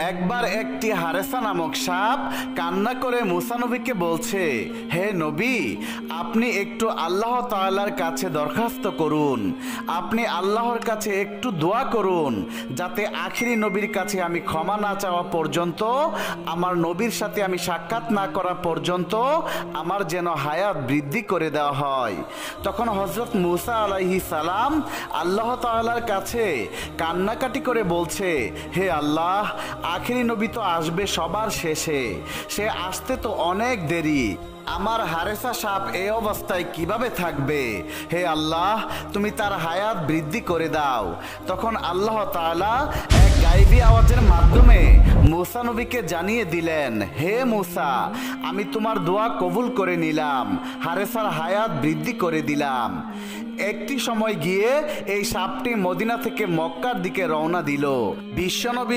একবার একটি হারেসা নামক সাপ কান্না করে মুসা নবীকে বলছে, হে নবী, আপনি একটু আল্লাহ তাআলার কাছে দরখাস্ত করুন, আপনি আল্লাহর কাছে একটু দোয়া করুন, যাতে আখিরি নবীর কাছে আমি ক্ষমা না চাওয়া পর্যন্ত, আমার নবীর সাথে আমি সাক্ষাৎ না করা পর্যন্ত আমার যেন হায়াত বৃদ্ধি করে দেওয়া হয়। তখন হযরত মুসা আলাইহিস সালাম আল্লাহ তাআলার কাছে কান্নাকাটি করে বলছে, হে আল্লাহ, আখিরি নবী তো আসবে সবার শেষে, সে আসতে তো অনেক দেরি, আমার হারেসা সাপ এই অবস্থায় কিভাবে থাকবে? হে আল্লাহ, তুমি তার হায়াত বৃদ্ধি করে দাও। তখন আল্লাহ তাআলা এক গায়বী আওয়াজের মাধ্যমে মুসা নবীকে জানিয়ে দিলেন, হে মুসা, আমি তোমার দোয়া কবুল করে নিলাম, হারেসার হায়াত বৃদ্ধি করে দিলাম। একটি সময় গিয়ে এই সাপটি মদিনা থেকে মক্কার দিকে রওনা দিল। বিশ্বনবী